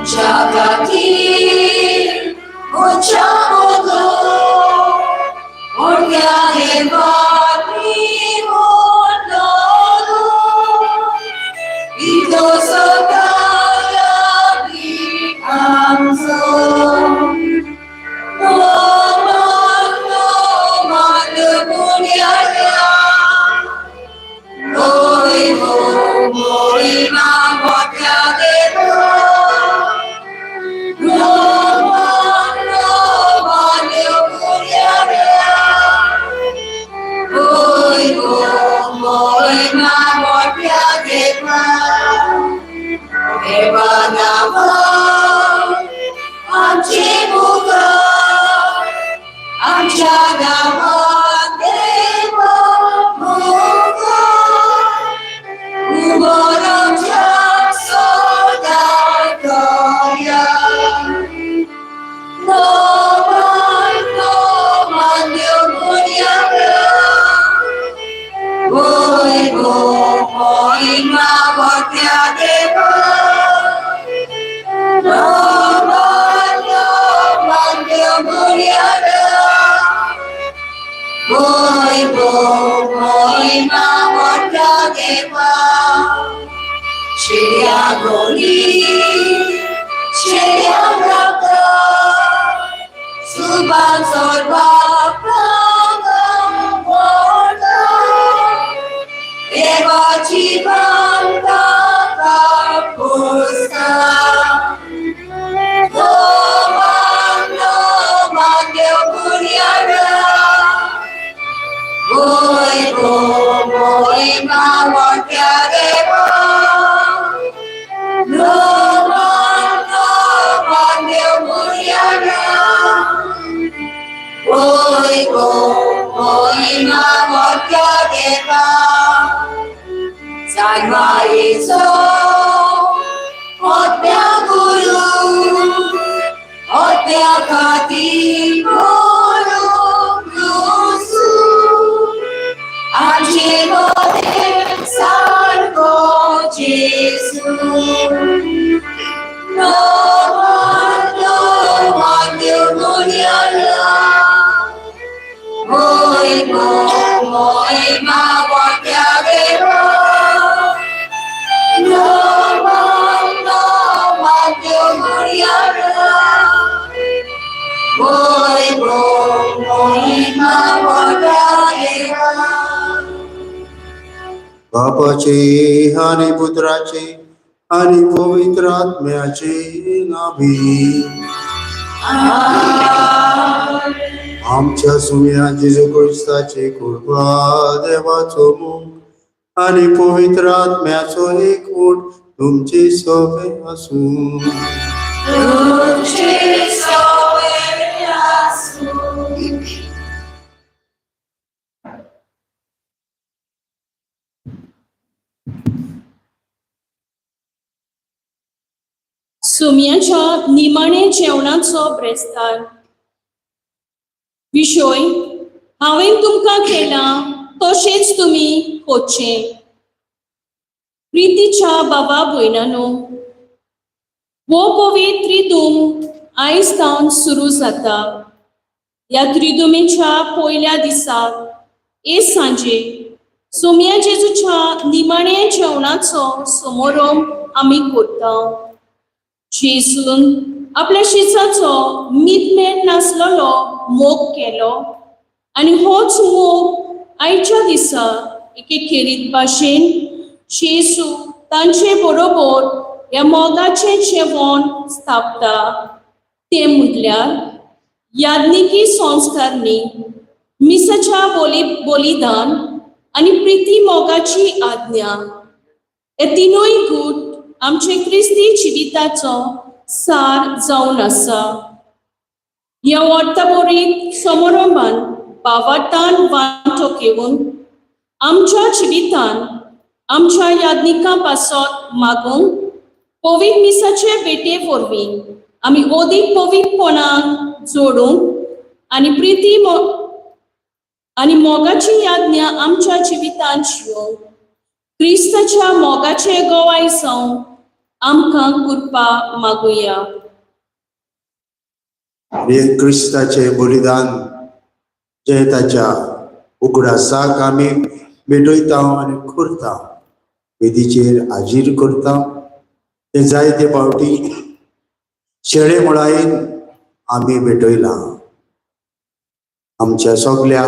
Jagati Uchamogo Urya Hemani Mondolu Ito Sogaya Vikamso No Manu Munyaya Noi Ma Vodya Devo बापाचे आणि पुत्राचे आणि पवित्र आत्म्याचे नावी आमच्या सुम्या जेजू ख्रिस्ताचे कृपा देवाचो मुख आणि पवित्र आत्म्याचो एकूण तुमची सोबे असू सुम्याच्या निमाणे जेवणाचो ब्रेस्तार विषय हांवें तुमकां केला तशेंच तुमी कोचे प्रितीच्या बाबा भयणांनो हो पवित्र त्रिदूम आयज सावन सुरू जाता ह्या त्रिदुमेच्या पयल्या दिसाक हे सांजे सुम्या जेजूच्या निमाणे जेवणाचो समारंभ आमी करता जेजून आपल्या शिसाचो मितमेळ नासलेलो मोग केलो आणि होच मोग आयच्या दिसा एके खेरीत भाशेन जेजू तांचे बरोबर ह्या मोगाचें जेवण स्थापता ते म्हटल्यार याज्ञिकी संस्कारनी मिसाच्या बलिदान आणि प्रिती मोगाची आज्ञा हे तिनूय गूट आमचे क्रिस्ती जिविताचो सार जावन आसा ह्या वर्तबरीत समारंभान भावार्थान वांटो घेवन आमच्या जिवितान आमच्या याज्ञिका पासत मागूंक पवित्र मिसाचे भेटे वरवीं आम्ही ओदीक पवित्रपणाक जोडूंक आणि प्रिती आणि मोगाची याज्ञा आमच्या जिवितांत जिवंक क्रिस्ताच्या मोगाचे गोवाय जावन आमकां कृपा मागुया. हे क्रिस्ताचे बलिदान जे ताच्या उगडासाक आमी भेटयता आनी करता, वेदीचेर हाजीर करता, ते जायते फावटी शेळे मुळायेन आमी भेटयला. आमच्या सगळ्या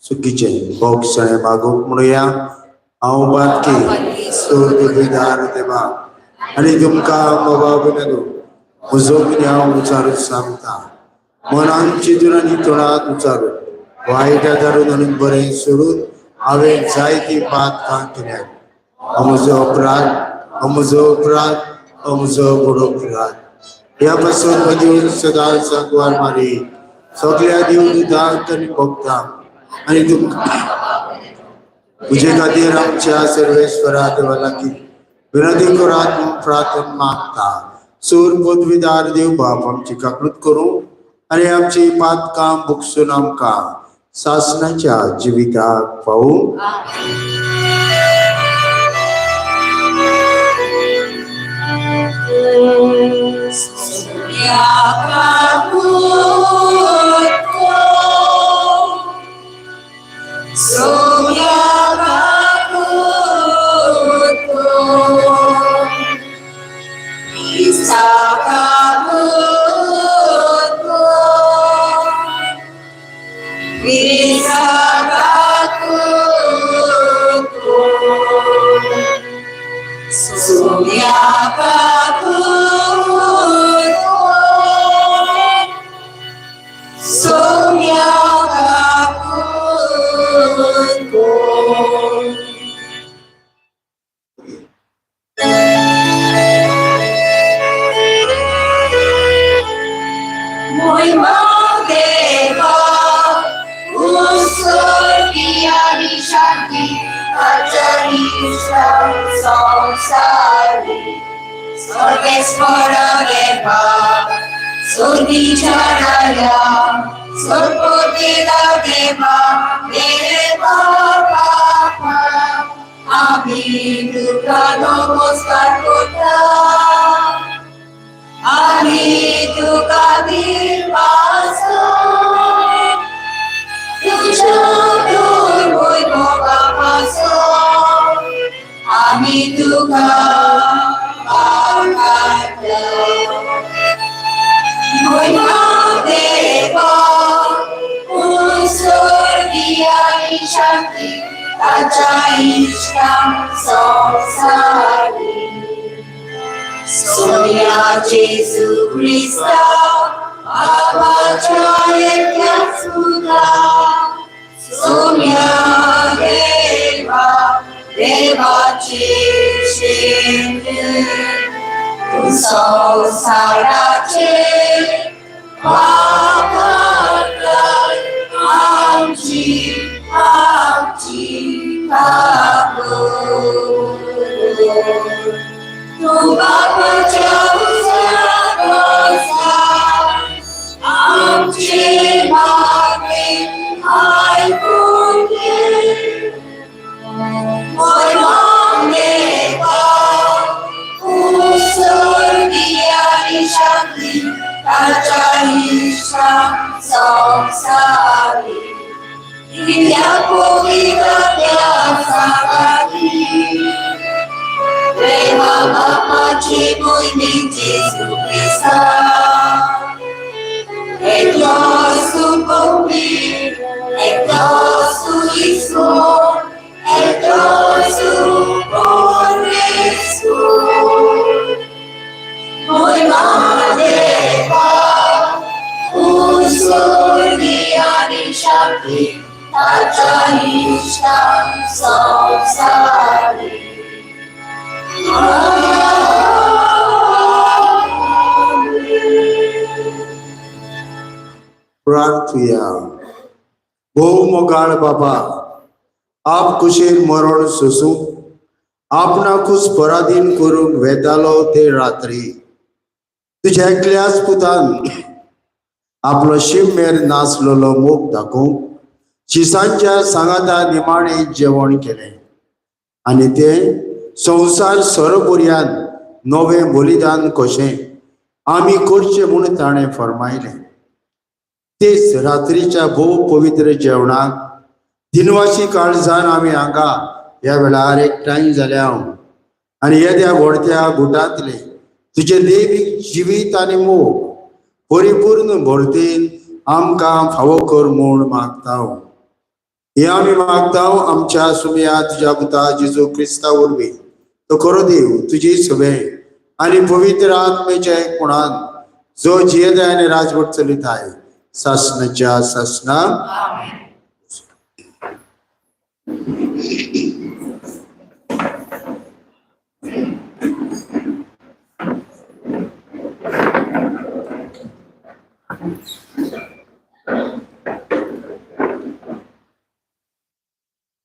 चुकीचे भोगसणे मागूंक म्हणुया. हांव बारकी सोदार देवा आनी तुमकां बाबा बिनलो म्हजो कितें हांव उचारून सांगता, मनान चिंतून आनी तोंडात उचारून वायट दारून आनी बरें सोडून हांवें जायती पातकां केल्यात. म्हजो अपराध म्हजो बडो अपराध. ह्या पासून मदीं सदांच सांकवार मारी सगळ्या देवदूतांक आनी भक्तांक आनी तुमकां तुजे खातीर आमच्या सर्वेश्वरा देवा लागीं विनंती करात म्हूण प्रार्थना मागता. सूर पदवीदार देव बाप आमची काकूट करूं आनी आमची पातकां भुगसून आमकां सासणाच्या जिविताक पावूं. Jesu Christa, Abba Yasuda, Sonia Deva, Deva Chishende, Tuso Sarache, Papa Amchi, Amchi, Papa. Tu Bapa Jauza Dosa, Amchi Magi, Ai Bunye, Moi Mangeva, Usur Diari Shakti, Kajaisha Samsari, Vidya Puvita Vyasavati, Reva Bapa Chimoi Jesu Christa, et Iosu Popi, et Iosu Isu, et Iosu Poresu, Moi Madeva, Usur Diani Shakti, Tajaisha Samsari. प्रार्थया. भोव मोगाळ बाबा, आप कुशीर मरण सोसूं आपणाकूच पराधीन करूंक वेतालो ते रात्री तुझ्या एकल्याच पुतान आपलो शिममेर नाचलेलो मोग दाखोवंक शिसांच्या सांगाता निमाणे जेवण केले आणि ते संसार सरभुर्यान नवे बलिदान कशें आमी करचें म्हूण ताणें फरमायलें. तेच रात्रीच्या भोव पवित्र जेवणाक दिनवाशी काळजान आमी हांगा ह्या वेळार एकठांय जाल्या आनी येद्या व्हडत्या गुटांतले तुजे दैवीक जिवीत आनी मोग परिपूर्ण भरतेन आमकां फावो कर म्हूण मागता. हे आमी मागता आमच्या सुमया तुज्या पुता जेजू क्रिस्ता वरवीं. तो खरो देव तुजी सभे आनी पवित्र आत्मेच्या एकपणान जो जियेता आनी राजवट चलयताय सासणाच्या सासना.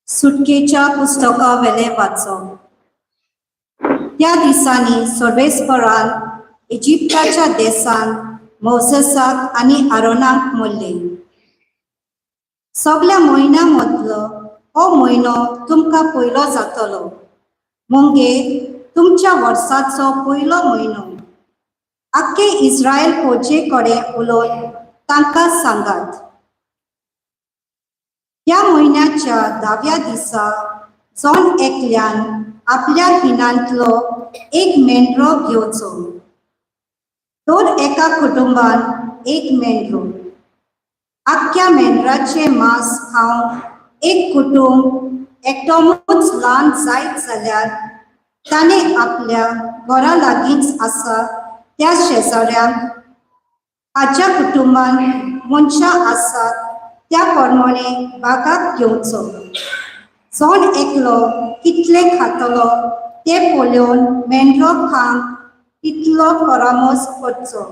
सुटकेच्या पुस्तका वेले वाचप. त्या दिसांनी सर्वेस्परान इजिप्ताच्या देशान मोसेसाक आनी आरोनाक म्हणले, सगळ्या म्हयन्या मदलो हो म्हयनो तुमकां पयलो जातलो, म्हणजे तुमच्या वर्साचो पयलो म्हयनो. आख्खे इस्रायल फौजे कडेन उलोवन तांकां सांगात, ह्या म्हयन्याच्या 10व्या दिसा जण एकल्यान आपल्या हिनांतलो एक मेंढरो घेवचो. दर एका कुटुंबान एक मेंढरो. आख्ख्या मेंढराचे मांस खावंक एक कुटुंब एकटोच ल्हान जायत जाल्यार ताणें आपल्या घरा लागींच आसा त्या शेजाऱ्यांक, हाच्या कुटुंबान मनशां आसात त्या प्रमाणे भागाक घेवचो. जण एकलो कितले खातलो ते पळोवन मेंढरो खांक तितलो परामोस करचो.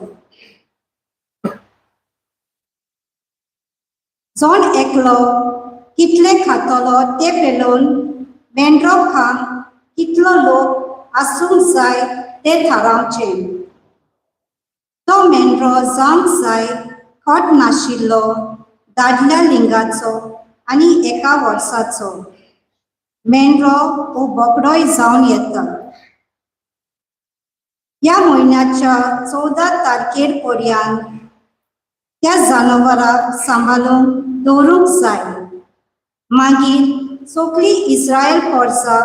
जण एकलो कितले खातलो ते पळोवन मेंढरो खांक कितलो लोक आसूंक जाय ते थारावचे. तो मेंढरो जावंक जाय खट नाशिल्लो, दादल्या लिंगाचो आनी एका वर्साचो. मेंढरो वो बोकडोय जावन येता. ह्या म्हयन्याच्या 14 तारखेर पर्यंत त्या जनावराक सांबाळून दवरूंक जाय. मागीर सगळी इस्रायल फौजां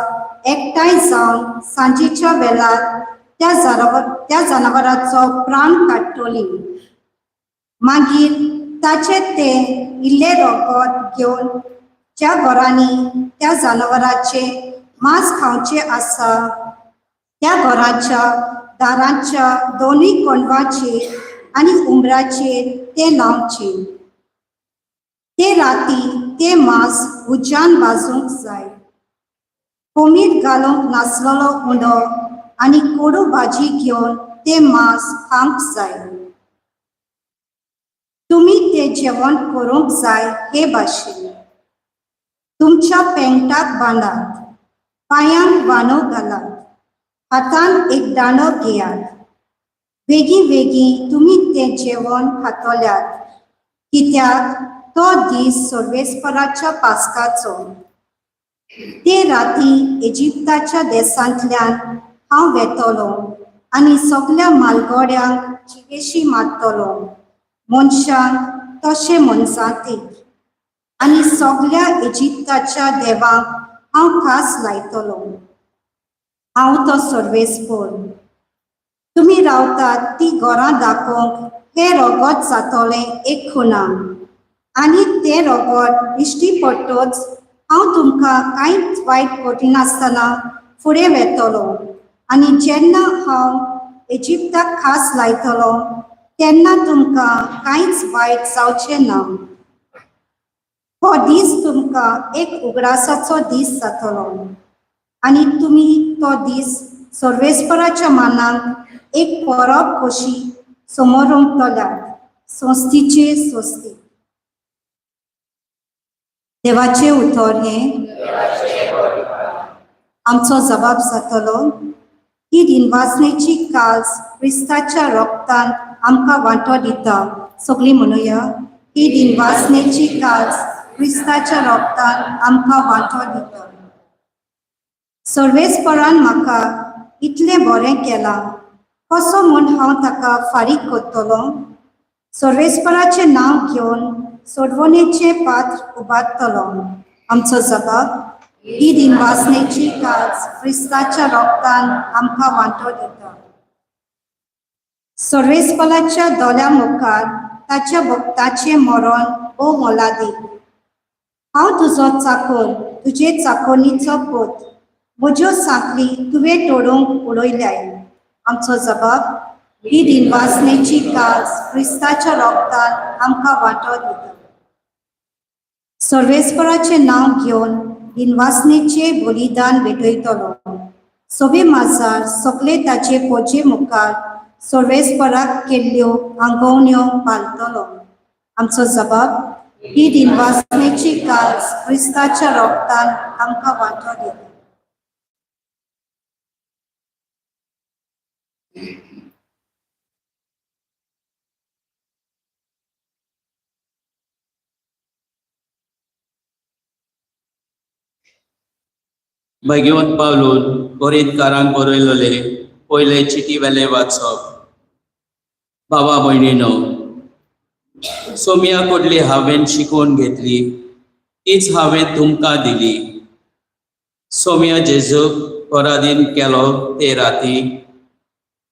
एकठांय जावन सांजेच्या वेळार त्या जनावराचो प्राण काडटली. मागीर ताचे ते इल्ले रोगोट घेवन ज्या घरांनी त्या जनावराचे मांस खावचे आसा त्या घराच्या दारांच्या दोनूय कोंडवाचेर आनी उमराचेर ते लावचे. ते राती ते मांस उज्यान भाजूंक जाय. कोमीर घालूंक नासलेलो उंडो आनी कोडू भाजी घेवन ते मांस खावंक जाय. तुमी ते जेवण करूंक जाय हे भाशेन. तुमच्या पेंटाक बांदात, पांयांक वानो घालात, हातान एक दांडो घेयात. बेगीन बेगीन तुमी तें जेवण खातल्यात, कित्याक तो दीस सर्वेस्पराच्या पास्काचो. ते राती इजिप्ताच्या देशांतल्यान हांव येतलो आनी सगळ्या मालगोड्यांक जिवेशी मारतलो, मनशांक तशें मनशांतीक. आनी सगळ्या इजिप्ताच्या देवांक हांव खास लायतलो. हांव तो सर्वेस्पर. तुमी रावतात ती घरां दाखोवंक हे रोगोट जातोलें एक खुणा. आनी ते रोगोट दिश्टी पडटोच हांव तुमकां कांयच वायट करिनासतना फुडें वेतलो. आनी जेन्ना हांव इजिप्ताक खास लायतलो तेन्ना तुमकां कांयच वायट जावचें ना. हो दीस तुमकां एक उगडासाचो दीस जातलो आनी तुमी तो दीस सर्वेस्पराच्या मानाक एक परब कशी समोरूंकतल्यात. स्वस्तीचे स्वस्ती. देवाचे उतर हे आमचो जबाब जातलो ही दिनवासनेची कास क्रिस्ताच्या रोगतान आमकां वांटो दिता. सगळीं म्हणुया, ही दिनवासनेची कास क्रिस्ताच्या रोगतान आमकां वांटो दिता. सर्वेस्परान म्हाका इतलें बरें केलां, कसो म्हूण हांव ताका फारीक करतलों? सर्वेस्पराचें नांव घेवन सोडवणेचें पात्र उबारतलो. आमचो जबाब, ही दिनवासनेची कास क्रिस्ताच्या रोगतान आमकां वांटो दिता. सर्वेस्पराच्या दोळ्या मुखार ताच्या भक्ताचें मरण ओ मोलादीक. हांव तुजो चाकर, तुजे चाकोनीचो पूत. म्हज्यो सांखली तुवें तोडूंक उडयल्याय. आमचो जबाब, ही दिनवासनेची कास क्रिस्ताच्या रोगतान आमकां वांटो दिता. सर्वेस्पराचें नांव घेवन दिनवासनेचें बलिदान भेटयतलो. सवे माजार सगळे ताचे पोजे मुखार सर्वेस्पराक केल्ल्यो आंगवण्यो बांदतलो. आमचो जबाब, ही दिनवासनेची कास क्रिस्ताच्या रोगतान आमकां वांटो दिता. भाग्यवंत पावलून कोरिंतकारांक बरयलेले पयले चिटी वेले वाचप. भावा भयणीनो, सोमिया कडली हांवें शिकवण घेतली, तीच हांवें तुमकां दिली. सोमिया जेजूक पराधीन केलो ते राती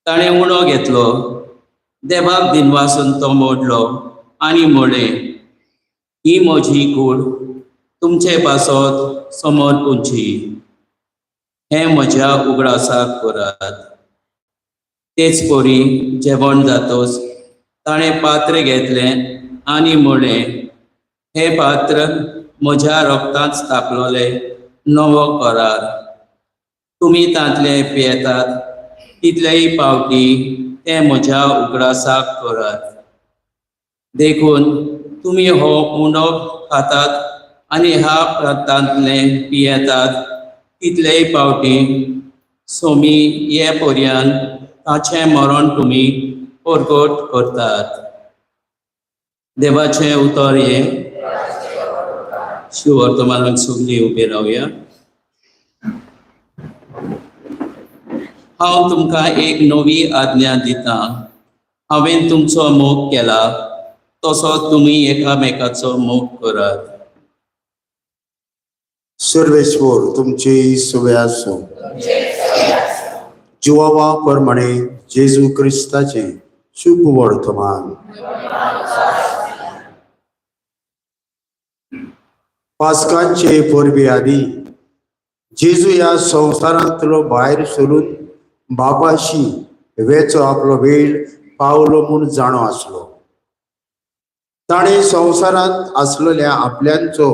ताणें उणो घेतलो, देवाक दिनवासून तो मोडलो आनी म्हळें, ही म्हजी कूड तुमचे पासत समोर पुंची. हे म्हज्या उगडासाक करात. तेच परी जेवण जातोच ताणें पात्र घेतलें आनी म्हळें, हे पात्र म्हज्या रोगतांत स्थापलोले नवो करार. तुमी तांतले पियेतात तितलेय पावटी ते म्हज्या उगडासाक करात. देखून तुमी हो उंडो खातात आनी ह्या प्रांतांतले पियेतात तितलेय पावटी सोमी ये पर्यंत ताचें मरण तुमी परगट करतात. देवाचें उतर हे. शिवर्तमानाक सगळीं उबी रावया. हांव तुमकां एक नवी आज्ञा दितां. हांवें तुमचो मोग केला तसो तुमी एकामेकाचो मोग करात. सर्वेश्वर तुमची सुबे आसूं. जिवावा प्रमाणे जेजू क्रिस्ताचे शुभ वर्तमान. पास्कांचे परबे आदी जेजू ह्या संवसारांतलो भायर सरून बापाशी वेचो आपलो वेळ पावलो म्हूण जाणो आसलो. ताणें संवसारांत आसलेल्या आपल्यांचो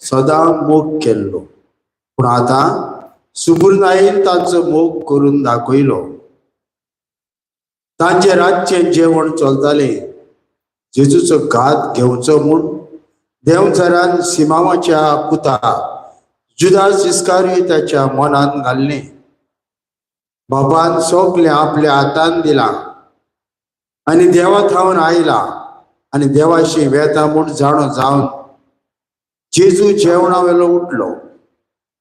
सदां मोग केल्लो, पूण आतां सुबुरनायेन तांचो मोग करून दाखयलो. तांचे रातचें जेवण चलतालें. जेजूचो घात घेवचो म्हूण देंवचारान सिमावाच्या पुता जुदास इस्कारियोताच्या मनांत घाल्लें. बापान सगलें आपल्या हातांत दिलां आनी देवा थावन आयला आनी देवाशी वेता म्हूण जाणो जावन जेजू जेवणा वेलो उठलो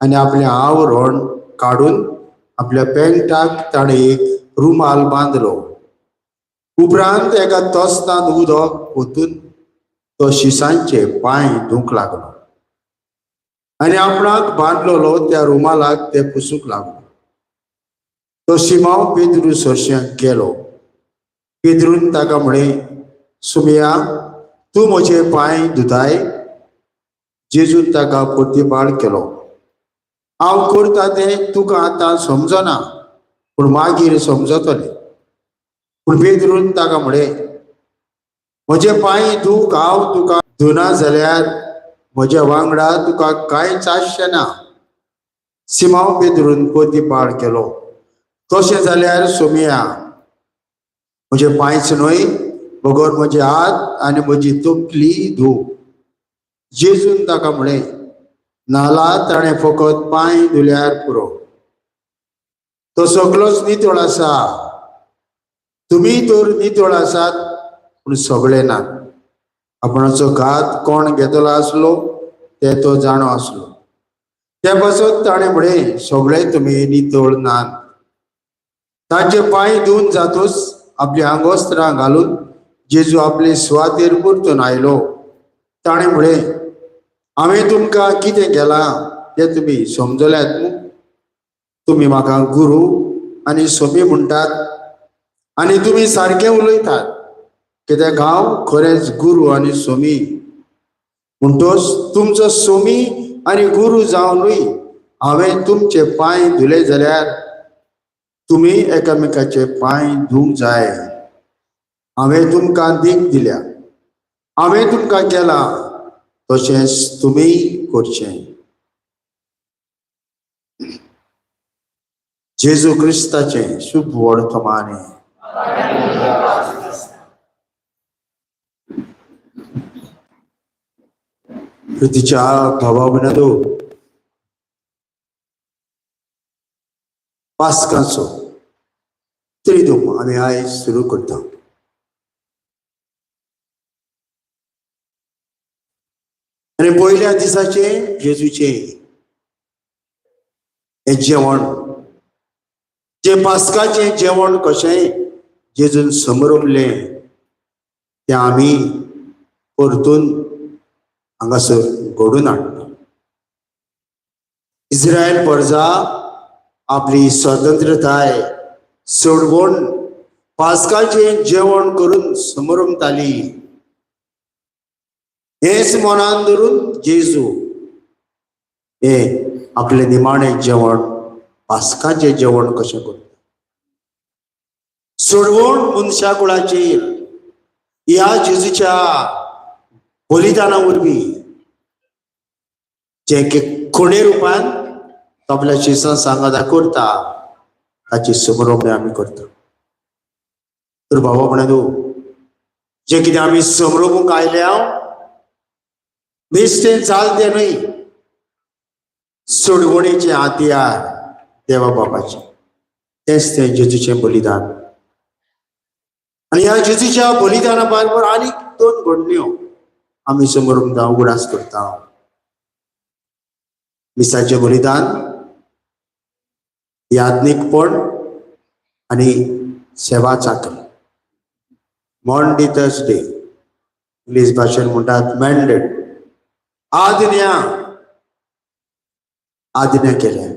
आनी आपलें आवरण काडून आपल्या पेंगटाक ताणें एक रुमाल बांदलो. उपरांत एका तोस्तान उदक ओतून तो शिसांचे पांय धुवंक लागलो आनी आपणाक बांदलेलो त्या रुमालाक ते पुसूंक लागलो. तो शिमाव पेद्रू सरश्यांक गेलो. पेद्रून ताका म्हळें, सुमिया, तूं म्हजे पांय धुताय? जेजून ताका प्रतिबाळ केलो, हांव करता तें तुका आतां समजना, पूण मागीर समजतलें. पूण पेद्रून ताका म्हळें, म्हजे पांय धुवंक हांव तुका धुना जाल्यार म्हज्या वांगडा तुका कांयच आसचें ना. सिमाव पेद्रून प्रतिबाळ केलो, तशें जाल्यार सोमिया, म्हजे पांयच न्हय, बगर म्हजे हात आनी म्हजी तकली धुव. जेजून ताका म्हळें, नाला ताणें फकत पांय धुल्यार पुरो. तो सगळोच नितळ आसा. तुम्ही तर नितळ आसात पूण सगळे ना. आपणाचो घात कोण घेतलो आसलो ते तो जाणो आसलो. त्या पासत ताणें म्हळें, सगळे तुमी नितळ नात. तांचे पांय धुवन जातूच आपली आंगोस्त्रां घालून जेजू आपले सुवातेर परतून आयलो. ताणें म्हळें, हांवें तुमकां कितें केलां तें तुमी समजल्यात न्हू. तुमी म्हाका गुरू आनी सोबी म्हणटात आनी तुमी सारके उलयतात, कित्याक हांव खरेंच गुरू आनी सोमी. म्हणटोच तुमचो सोमी आनी गुरू जावनूय हांवें तुमचे पांय धुले जाल्यार तुमी एकामेकाचे पांय धुवंक जाय. हांवें तुमकां दीक दिल्या. हांवें तुमकां केलां तशेंच तुमी करचें. जेजू क्रिस्ताचें शुभ वर्तमाने. प्रितीच्या भावा भयणांनो, पास्काचो त्रिदूम आमी आयज सुरू करता. आनी पयल्या दिसाचे जेजूचे हे जेवण, जे पास्काचे जेवण कशें जेजून समरमलें तें आमी परतून हांगासर घडून हाडटा. इस्रायल प्रजा आपली स्वतंत्रताय सोडवून पास्काचे जेवण करून समरमताली. हेच मनान धरून जेजू हे आपले निमाणें जेवण, पास्काचे जेवण कशें करता. सोडवण मनशा कुळाचेर ह्या जेजूच्या बलिदाना वरवीं जे कोणे रुपान तो आपल्या शिसां सांगादा करता ताची समरमणी आमी करता. तर भावा भयणांनो, जे कितें आमी समरमूंक आयल्या बेश्टें जाल तें न्हय, सोडवणेचें हातियार देवा बापाचें, तेंच तें जेजूचें बलिदान. आनी ह्या जेजूच्या बलिदाना बरोबर आनीक 2 घडण्यो आमी समरमता उगडास करता. मिसाचें बलिदान, याज्ञिकपण आनी सेवा चाकरी. मॉन्डी थर्सडे इंग्लीश भाशेन म्हणटात मॅन्डेट. आज्ञा केल्या.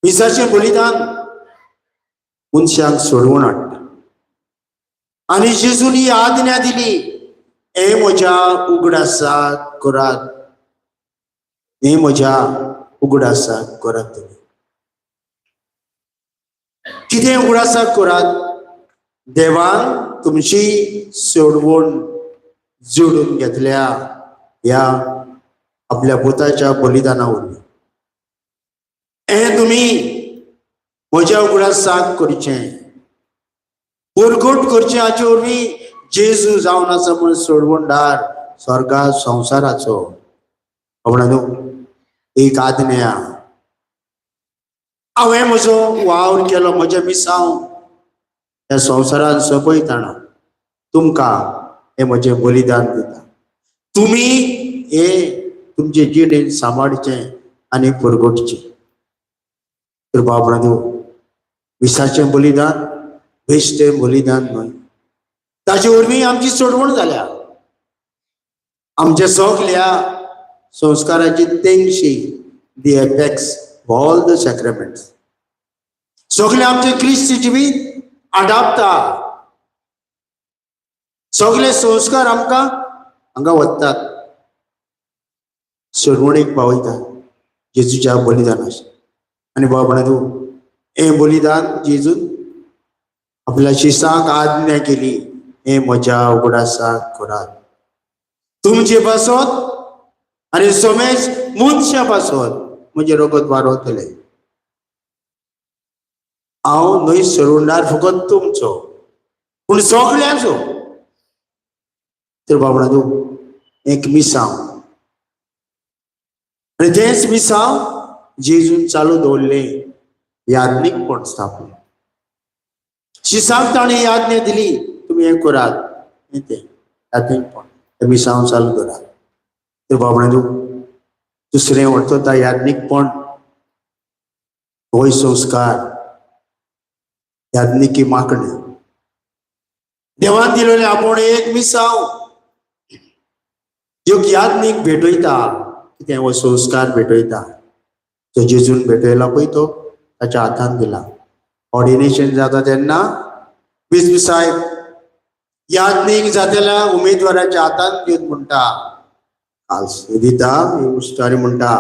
मिसाचें बलिदान मनशांक सोडवून हाडटा. आनी जेजून ही आज्ञा दिली, हे म्हज्या उगडासाक करात, हे म्हज्या उगडासाक करात. तुमी कितें उगडासाक करात? देवान तुमची सोडवण जोडून घेतल्या ह्या आपल्या पुताच्या बलिदाना वरवीं. हें तुमी म्हज्या उगडासाक करचें, परगट करचें. हाचे वरवीं जेजू जावन आसा म्हूण सोडवणदार स्वर्गा संवसाराचो. म्हणून एक आज्ञा, हांवें म्हजो वावर केलो, म्हज्या मिसांव ह्या संवसारान सोंपयतना तुमकां हे म्हजें बलिदान दिता. तुमी हे तुमचे जिणेन सांबाळचें आनी परगटचें. तर बाबरांनो, मिसाचें बलिदान बेश्टें बलिदान न्हय. ताचे वरवीं आमची सोडवण जाल्या. आमच्या सगल्या संस्काराची तेंगशी, दी एपेक्स ऑल द सॅक्रेमेंट्स, सगळे आमचे क्रिस्ती जिवीत आडापता. सगळे संस्कार आमकां हांगा वतात, सोडवणेक पावयतात जेजूच्या बलिदानाचें. आनी बाबरांनो, हे बलिदान जेजून आपल्या शिसांक आज्ञा केली, हे म्हज्या उगडासाक करात. तुमचे पासत आनी समेज मनशा पासत म्हजे रगत वारवतले. हांव न्हय सोडवणदार फकत तुमचो, पूण सगळ्यांचो. तर बाबरांनो, एक मिसांव, आनी तेंच मिसांव जेजून चालू दवरलें याज्ञिकपण स्थापले. शिसाक ताणें याज्ञा दिली, तुम्ही हे करात, ते याज्ञिकपण मिसांव चालू करात. तर बाबडे दुसरें वरता याज्ञिकपण होय संस्कार, याज्ञिकी मागणे. देवान दिलेले आपण एक मिसांव जो याज्ञिक भेटयता, कितें हो संस्कार भेटयता, तो जेजून भेटयला पळय तो ताच्या हातान दिला. ऑर्डिनेशन जाता तेन्ना 20 याज्ञिक जातेल्या उमेदवाराच्या हातान दिवन म्हणटा, कालसे दिता उस्तारी म्हणटा,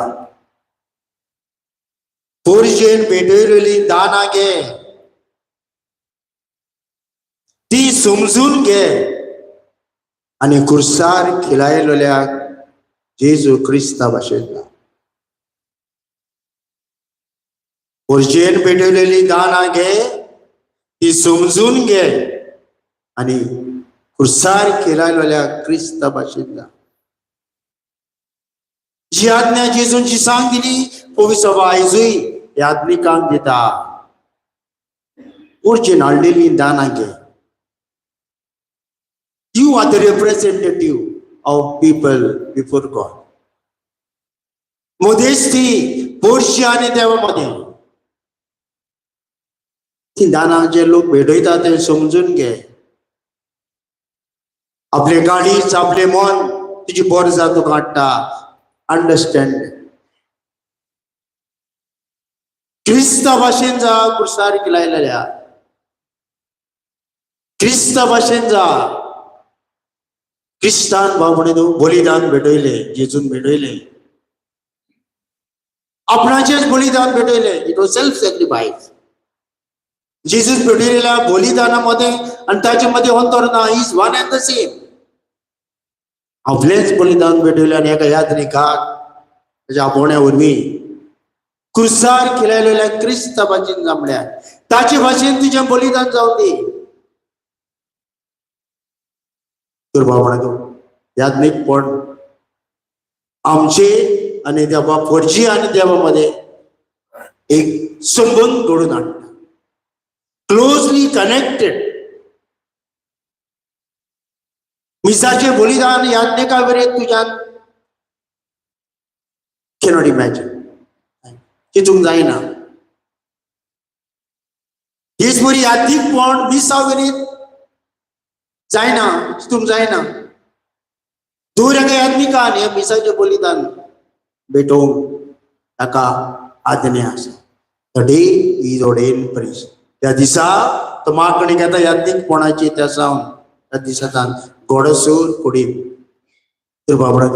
पोरजेन भेटयलेली दाना घे, ती समजून घे आणि कुर्सार खिलायलेल्या जेजू क्रिस्ता भाशेंतला. पोरजेन भेटयलेली दाना घे, ती समजून घे आणि कुर्सार खिलायलेल्या क्रिस्ता भाशेंतला. जी आज्ञा जेजूंची सांग दिली, पवित्र सभा आयजूय याज्ञिकांक दिता. पोरजेन हाडलेली दाना घे. You are the representative of people before God. मध्यस्थी पोरशी आणि देवामध्ये. ती दाना जे लोक भेटयतात ते समजून घे. आपले गाडीच आपले मन तुझी बोर जातो काढता. अंडरस्टँड. क्रिस्ता भाशेन जा कुर्सार केलायल्या. क्रिस्ता भाशेन जा. क्रिस्तान बाबणे बलिदान भेटयले, जेजून भेटयले. आपणाचेच बलिदान भेटयले. It was self sacrifice. Jesus भेटयलेल्या बलिदानामध्ये आणि त्याच्यामध्ये अंतर ना, is one and the same. आपलेच बलिदान भेटयले आणि एका याज्ञिकाक त्याच्या आपोवण्या वरवीं क्रुसार खिलायलेल्या क्रिस्ता भाशेन जमल्या. ताचे भाशेन तुझें बलिदान जावन दी. तर बाबा याज्ञिकपण आमचे आणि देवा पोरजी आणि देवामध्ये एक संबंध घडून आणता. Closely connected. मिसाचे बलिदान याज्ञिकावरील तुझ्यान कॅनॉट इमॅजिन. चिंतूंक जायना. हेच बरी याज्ञिकपण मिसावरील जायना, चिंतूंक जायना. दूर एका याज्ञिकान हे मिसाचे बलिदान भेटोवंक ताका आज्ञा आसा. The day is ordained priest. त्या दिसा तो मागणी घेता याज्ञिकपणाची. त्या सावन त्या दिसांतल्यान गोडसूर कुडीन. तर बाबडा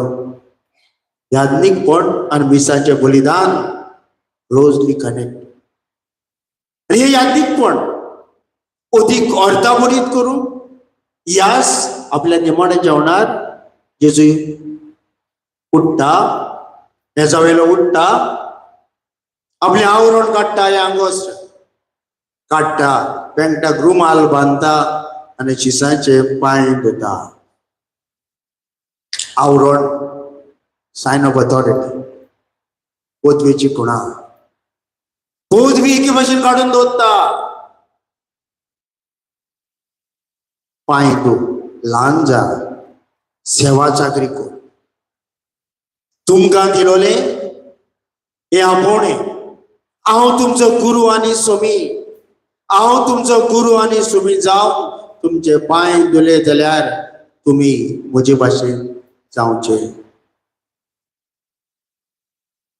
याज्ञिकपण आणि मिसाचे बलिदान क्लोजली कनेक्ट. आणि हे याज्ञिकपण अधिक अर्थाभरीत करून यास आपल्या निमाण्या जेवणार जेजू उठता. त्याचा वेळेला उठता. आपले आवरण काढता, हे आंगोस्त्र काढता, पेंगटाक रुमाल बांधता आणि शिसाचे पांय धुता. आवरण सायन ऑफ अथॉरिटी. पदवेची खुणा. पदवी एके भाशेन काढून दवरता. पांय धू, ल्हान जा, सेवा चाकरी कर. तुमकां दिलोले हे आपोवणे. हांव तुमचो गुरू आनी स्वामी. हांव तुमचो गुरू आनी स्वामी जावन तुमचे पांय धुले जाल्यार तुमी म्हजे भाशेन जावचे.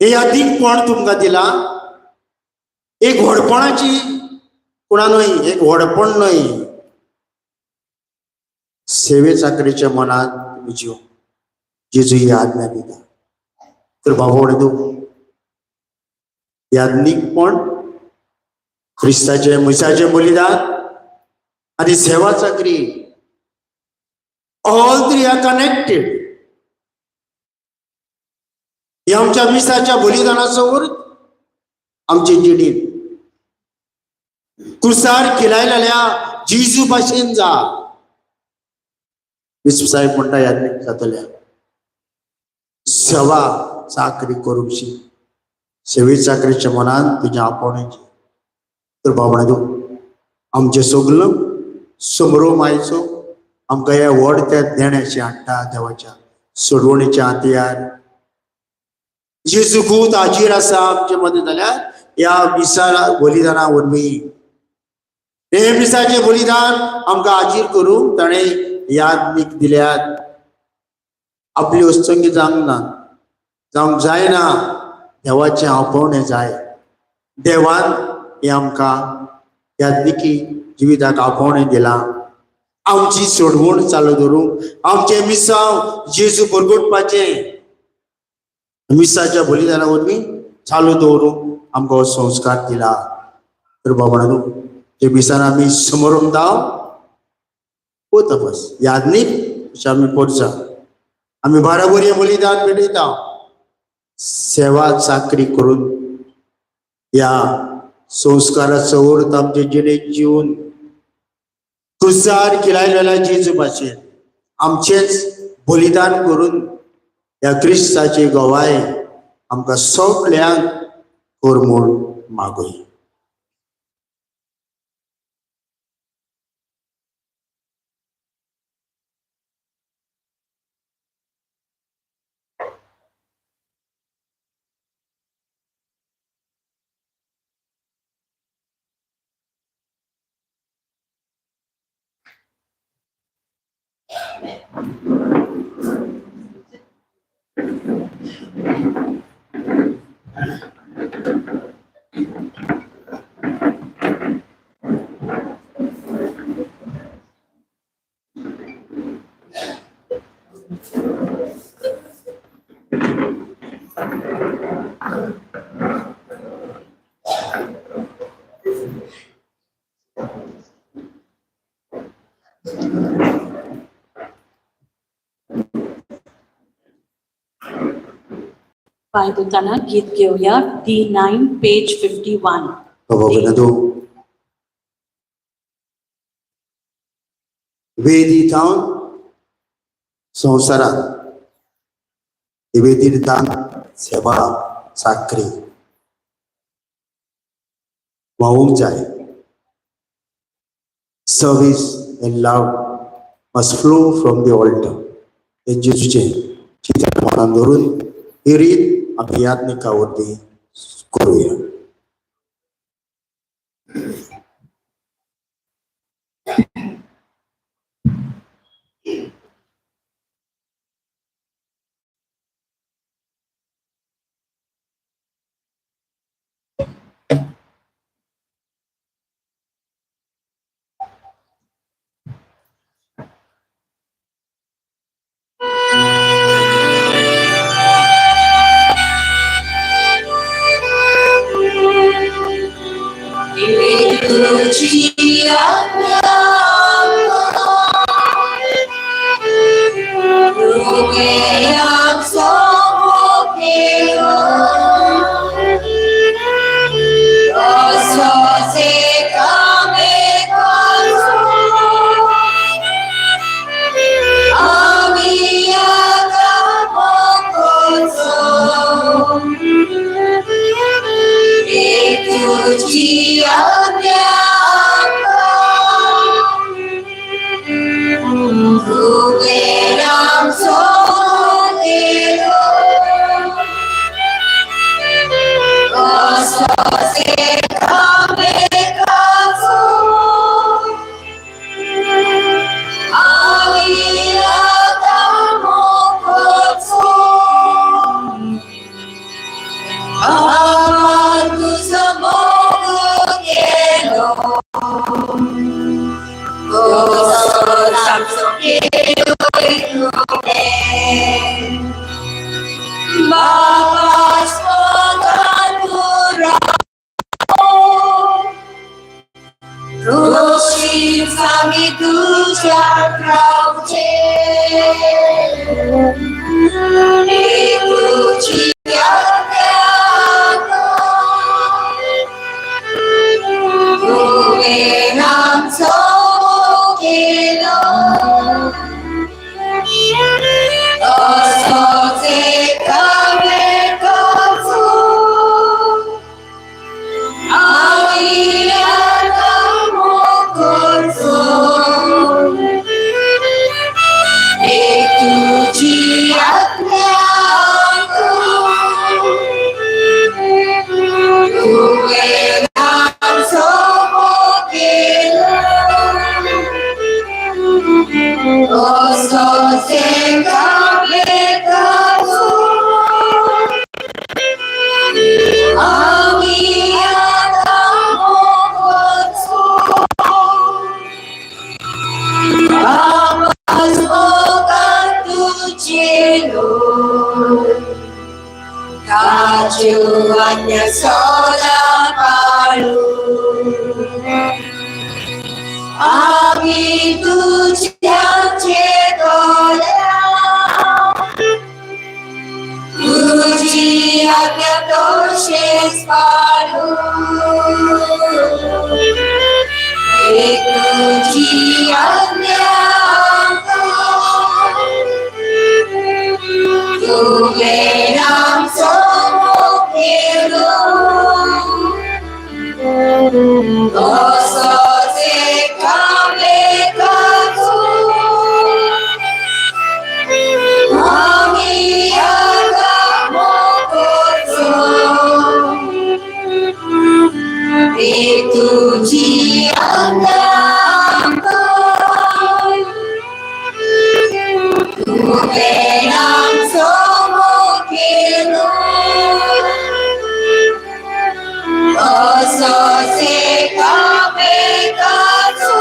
हे याज्ञिकपण तुमकां दिला. एक व्हडपणाची खुणा न्हय, एक व्हडपण न्हय. सेवे चाकरीच्या मनात तुम्ही जीव जेजू ही आज्ञा दिता. तर बाबा याज्ञिकपण, ख्रिस्ताचे मिसाचे बलिदान आणि सेवा चाकरी ऑल थ्री आर कनेक्टेड. हे आमच्या मिसाच्या बलिदानासमोर आमची जिडीन कुर्सार खिलायलेल्या जेजू भाशेन जा. विस्व साहेब म्हणटा याज्ञिक जातल्या. सेवा चाकरी करूंकशी. सेवे चाकरीच्या मनान तुझ्या आपोवण्याची तर भावना आमचे सगळं समोर आयचो आमकां ह्या व्हड त्या देण्याचे हाडटा देवाच्या सोडवणेच्या हातयार जेजू खूब हाजीर आसा आमचे मदीं जाल्यार ह्या मिसा बलिदाना वरवीं हे मिसाचे बलिदान आमकां हाजीर करून ताणें याद दिल्यात आपली वस्तुंगी जावंक जायना देवाचें आपोवणें जाय देवान हे आमकां यादनिकी जिविताक आपोवणें दिलां आमची सोडवण चालू दवरूंक आमचे मिसांव जेजू परगटपाचें मिसाच्या बलिदाना वरवीं चालू दवरूंक आमकां हो संस्कार दिला तर बाबांनो ते मिसान आमी समोरून दाव वता बस यादनीक अशें आमी पडचा आमी बाराबरी बलिदान पेटयता सेवा चाकरी करून ह्या संस्काराचो अर्थ आमचे जिणेंत जिवन क्रुसार किलायलेल्या जेजू भाशेन आमचेच बलिदान करून ह्या क्रिस्ताची गवाय आमकां सगळ्यांक कर म्हूण मागोय पाय धुताना गीत घेऊया D9 पेज 51. बाबांनो वेदी जावन संवसारात वेदी दान सेवा चाकरी वावूंक जाय service and love must flow from the altar हे जेजूचे चित्र मनान धरून ही रीत आमी याज्ञिका वरवीं करूया Alleluia. आज्ञा सदा पाळू आम्ही तुझ्याचे गोल्या तुझी आज्ञा तोषेच पाळू तुझी आज्ञा तुझे नाम सोकेलो तसोचे कामे करू आम्ही आता मोकोचो तुझी आज्ञा तुझे नाम सोकेलो तसोचे कामे करू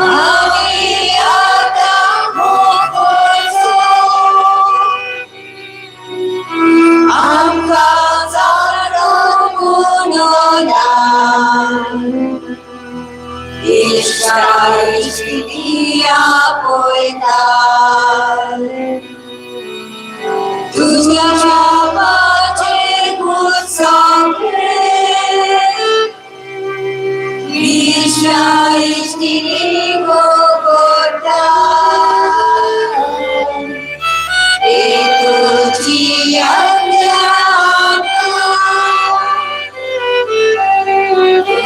आम्ही आता मोकोचो आमकां जाणो गुणगान इश्टा इश्टिया पळयता तुझ्या बापाचे गुण सांगले इश्टा इश्टिनी गोगोटा तुझी आज्ञा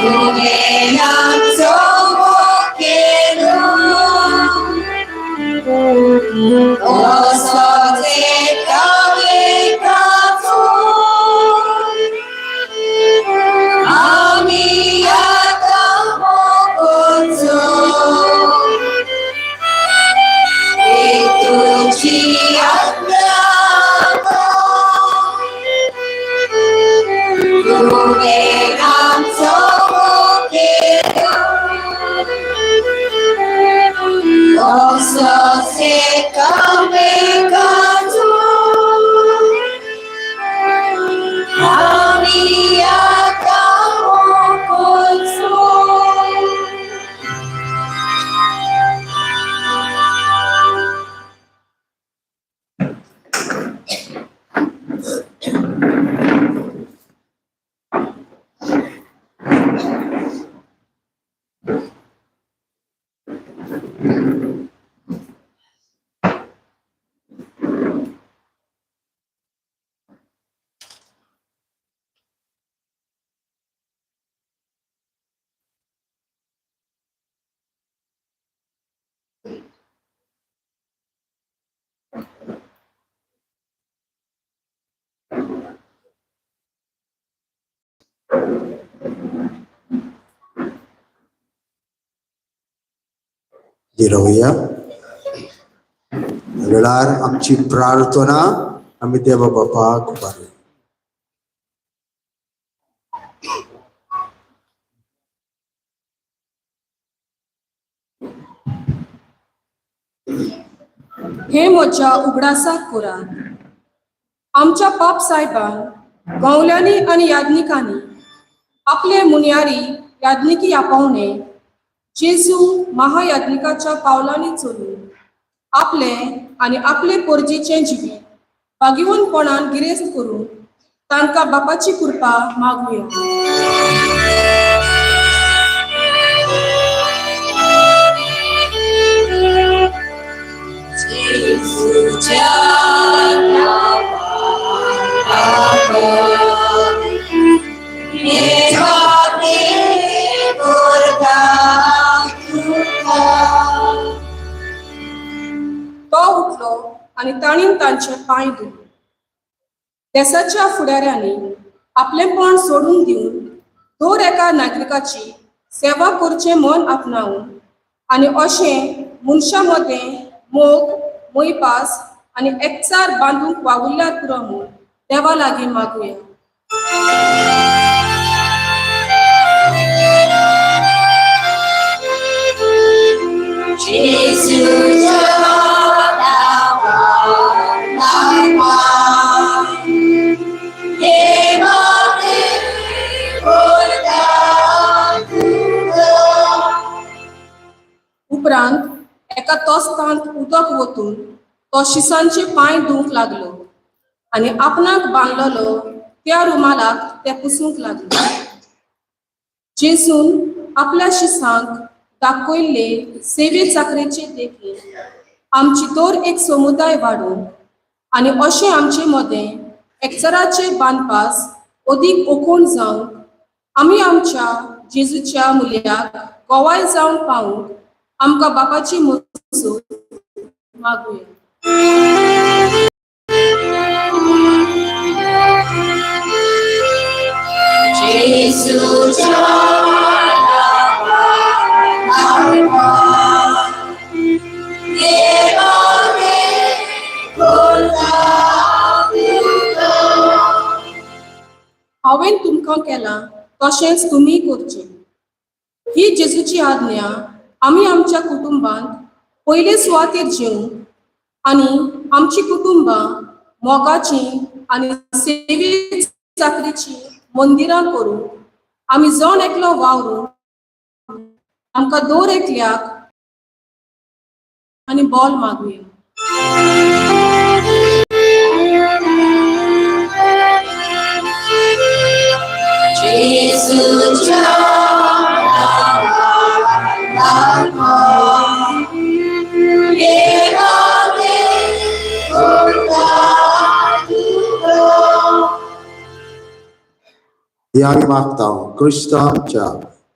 तुझे नाम सोकेलो तसोचे कामे करू आम्ही आता मोकोचो तुझी आज्ञा तुझे नाम सोकेलो तसोचे कामे करू आम्ही आता मोकोचो रावया वेळार आमची प्रार्थना आम्ही देवा बापाक उबारूया. हे म्हज्या उगडासाक कोरात आमच्या पाप साहेबान गवल्यांनी आनी याज्ञिकांनी आपले मुनियारी याज्ञिकी आपावणे जेजू महायाज्ञिकाच्या पावलांनी चलून आपले आनी आपले पोरजीचे जिवीत भागिवनपणान गिरेस्त करून तांकां बापाची कृपा मागुया. तुझ्या तो उठलो आनी ताणीन तांचे पांय धुले. देशाच्या फुडाऱ्यांनी आपलेपण सोडून दिवन दर एका नागरिकाची सेवा करचे मन आपणावून आनी अशें मनशां मदें मोग मोईपास आनी एकचार बांदूंक वावुरल्यार पुरो म्हूण देवा लागीं मागुया. जेजूच्या नावान एका तोस्तांत उदक वतून तो शिसांचे पांय धुवंक लागलो आणि आपणाक बांदलेलो त्या रुमालाक ते पुसूंक लागलो. जेसून आपल्या शिसांक दाखयल्ले सेवे चाकरेचे देखीत आमची तोर एक समुदाय वाडून आणि अशें आमचे मोदें एकचाराचे बांदपास अदीक ओकोण जावंक आमी आमच्या जेजूच्या मुल्याक गोवाय जावन पावूंक आमकां बापाची मजत मागुया. जेसूच्या हांवें तुमकां केलां तशेंच तुमी करचें. ही जेजूची आज्ञा आमी आमच्या कुटुंबांत पयले सुवातेर जेवंक आनी आमची कुटुंबां मोगाची आनी सेवे चाकरीची मंदिरां करूंक आमी जण एकलो वावरून आमकां दर एकल्याक आनी बोल मागुया. जेसूच्या हे आमी मागता क्रिस्त आमच्या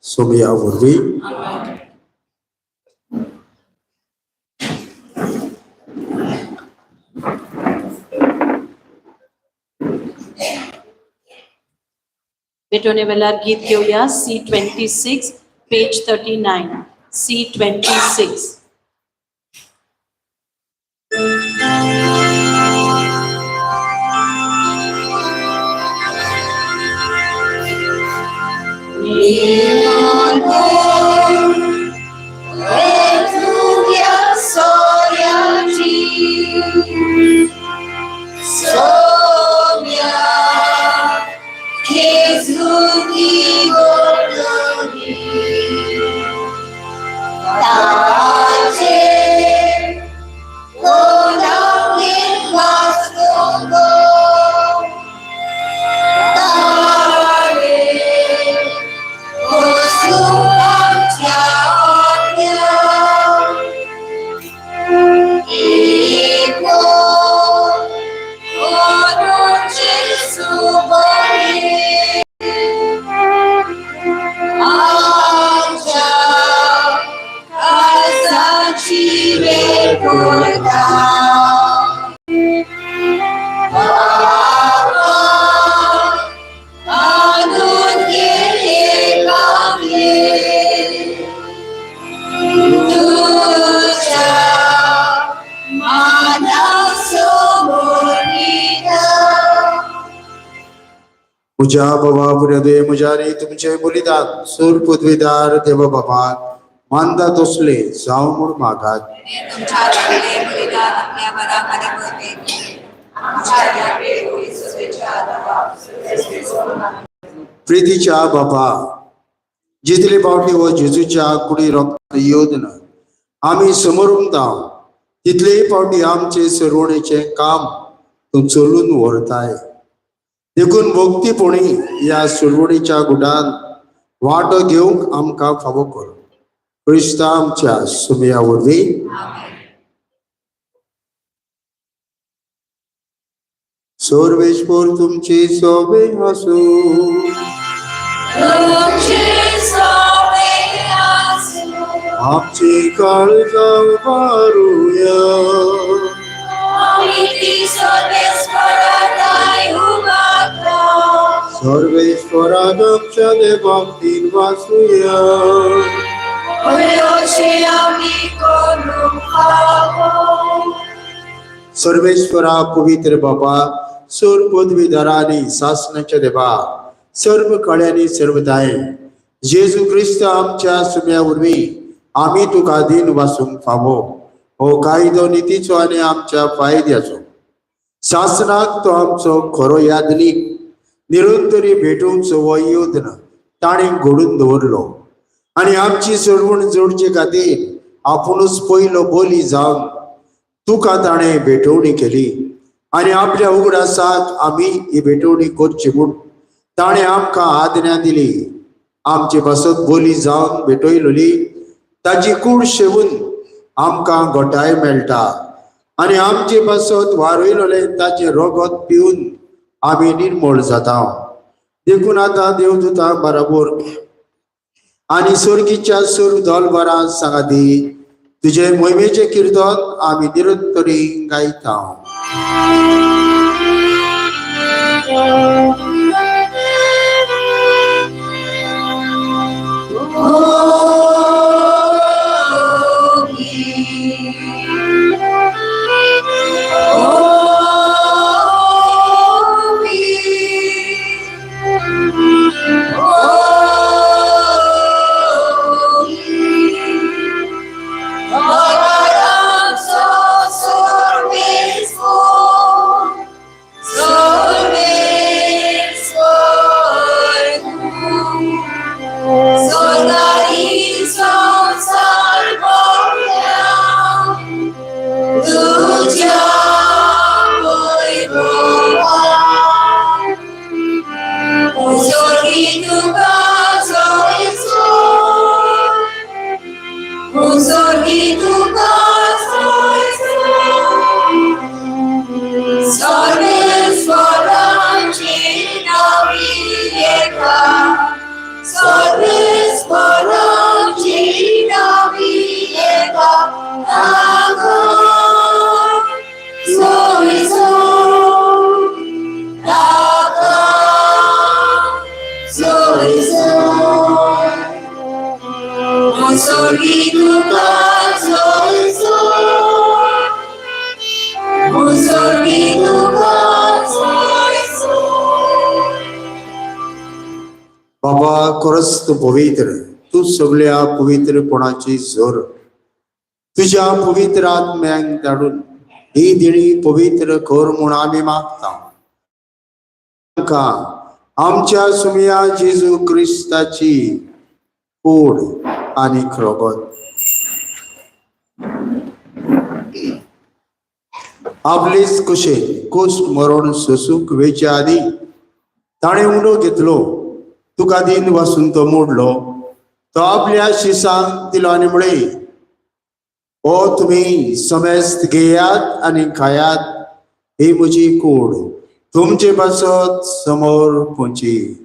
सोबया वरवीं. भेटवणे वेळार गीत घेऊया C26 पेज 39. C26. म्हज्या बाबा पुर्यादे म्हज्यानी तुमचे बलिदान सूर पदवीदार देव बाबाक मानता तसले जावं म्हूण मागात. तुमच्या बलिदान आपल्या बराबरी करते. प्रितीच्या बाबा जितले पावटी हो जेजूच्या कुडी रक्त योदन आमी समोरून तितलेय पावटी आमचे सरवणेचे काम तूं चलून व्हरताय. देखून भक्तीपणी ह्या सुरवणीच्या गुडान वांटो घेवंक आमकां फावो कर. क्रिस्त आमच्या सुमया वरवीं. सर्वेश्वर तुमची सोबे आसूं. आमची काळजा उबारूया. सर्वेश्वराक आमच्या देवाक दिन वाचूया. सर्वेश्वरा पवित्र बाबा सर्व पदवीधरांनी सासणाच्या देवा सर्व कळ्यांनी सर्व दाये जेजू ख्रिस्त आमच्या सुम्या वरवीं आमी तुका दिन वाचूंक फावो. हो कायदो नितीचो आनी आमच्या फायद्याचो. शासनाक तो आमचो खरो यादनीक निरंतरी भेटूंचो हो योजना ताणें घडून दवरलो आनी आमची सरवण जोडचे खातीर आपुणूच पयलो बोली जावन तुका ताणें भेटवणी केली आनी आपल्या उगडासाक आमी ही भेटवणी करची म्हूण ताणें आमकां आज्ञा दिली. आमचे पासत बोली जावन भेटयलोली ताची कूड शेवून आमकां घोटाय मेळटा आनी आमचे पासत वारयलोले ताचे रगत पिवन आमी निर्मळ जाता. देखून आतां देवदूतां बराबर आनी सर्गीच्या सुर दोलबारां सांगाती तुजे मोहिमेचे किर्तन आमी निरंतरी गायता. बाबा खरंच तू पवित्र, तू सगळ्या पवित्रपणाची जोर तुझ्या पवित्र आत्म्यांक धाडून ही दिणी पवित्र कर म्हूण आमी मागता. आमच्या सुमया जेजू क्रिस्ताची कूड आनी रगत आपलीच कुशेन कुश्ट मरण सोसूंक वेच्या आदी ताणें उंडो घेतलो, तुका दिन वासून तो मोडलो, तो आपल्या शिसांक दिलो आनी म्हळे ओ तुमी समेस्त घेयात आनी खायात, ही म्हजी कूड तुमचे पासत समोर पोंची.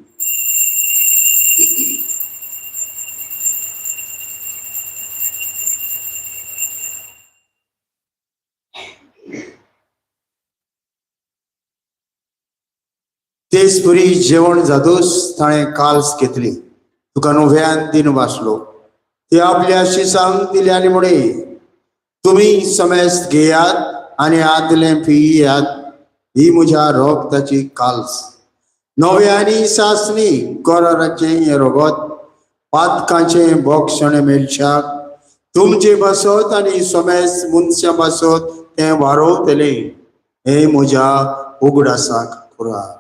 तेच बरी जेवण जातूच ताणें काल्स घेतली, तुका नव्यान दिन वाचलो, ते आपल्या शिसांक दिले आनी म्हणे तुमी समेस्त घेयात आनी आदले पियात, ही म्हज्या रोगताची काल्स. नवे आनी सासणी कोराराचें रगत पातकांचें भक्षण मेलशाक तुमचे बसत आनी समेस्त मनशां बसत तें वारोवतले, हे म्हज्या उगडासाक करात.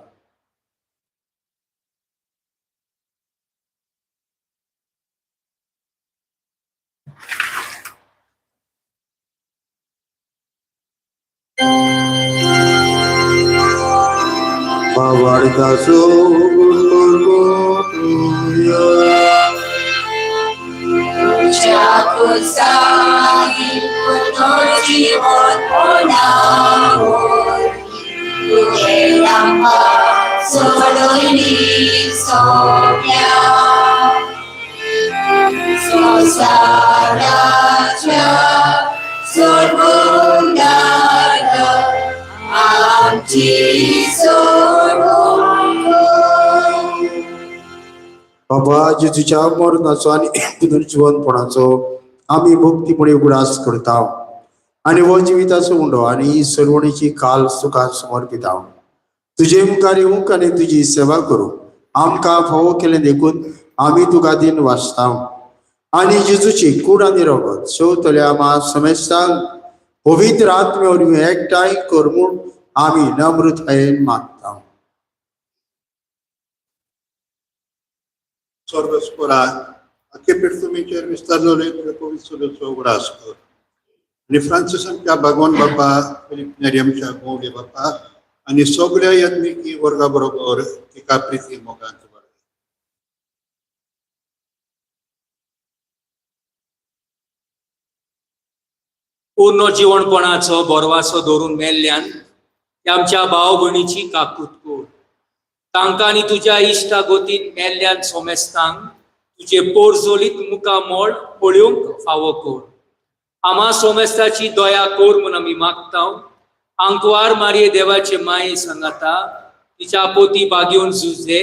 Babardaso बाबा जेजूच्या मरणाचो आनी पुनर्जीवनपणाचो आमी भक्तीपणे उगडास करता आनी हो जिविताचो उंडो आनी सर्वणीची काल सुखात समर्पिता. तुजे मुखार येवंक आनी तुजी सेवा करूं आमकां फावो केलें देखून आमी तुका दिन वाचता आनी जेजूची कूड आनी रगत शेवतल्या आम्हा समेस्तांक पवित्र आत्मे वरवीं एकठांय कर म्हूण आमी नम्रतायेन मागता. स्वर्गस्पुरा अख्खे पृथ्वीचेर विस्तारलोले तुझे पवित्र उगडास कर. आणि फ्रांसिसांच्या भगवान बाप्पा, फिलिप नेरियमच्या गोवडे बाप्पा आणि सगळ्या यत्निकी वर्गा बरोबर एका प्रिती मोगांत बरं. पूर्ण जीवनपणाचो बोरवासो धरून मेल्ल्यान ते आमच्या भाव भयणीची काकूत कोर. तांकां आनी तुज्या इश्टा गोतीन मेल्ल्यान सोमेस्तांक तुजे पोरजोलीत मुखामोळ पळोवंक फावो कोर. आम्हा सोमेस्ताची दया कोर म्हूण आमी मागतां. आंकवार मारये देवाचे माये सांगाता तिच्या पोती बागेवन झुजे,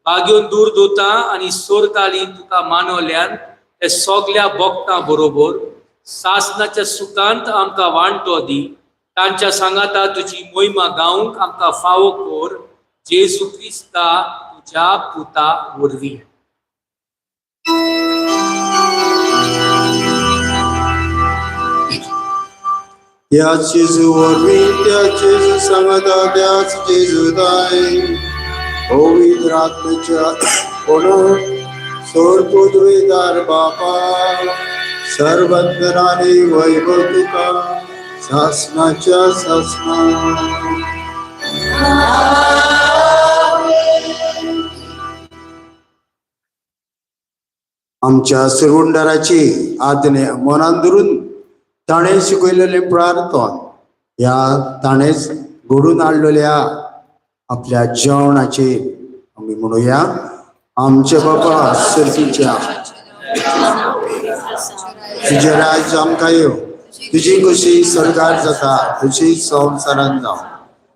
बागेवन दूर दोता आणि सोरताली तुका मानवल्यान ते सगळ्या भक्तां बरोबर सासनाच्या सुखांत आमकां वांटो दी. तांच्या सांगाता तुजी मोहिमा गावंक आमकां फावो कोर. जेजू क्रिस्ता तुज्या पुता वरवीं. या जेजू वरवीं त्या जेजू सांगता त्याच जेजू दाय पवित्र आत्म्याच्या कोण सोर पृथ्वीदार बापा सर्वंतराने वैभव तुका शासनाच्या शासना. आमच्या सुरवंडाराची आज्ञे मनान धरून ताणें शिकयलेले प्रार्थन ह्या ताणेंच घडून हाडलेल्या आपल्या जेवणाचेर आमी म्हणुया. आमचे बाबा सर्तीच्या तुझे राज आमकां येव, तुजी कशी सरकार जाता तशी संवसारांत जावं.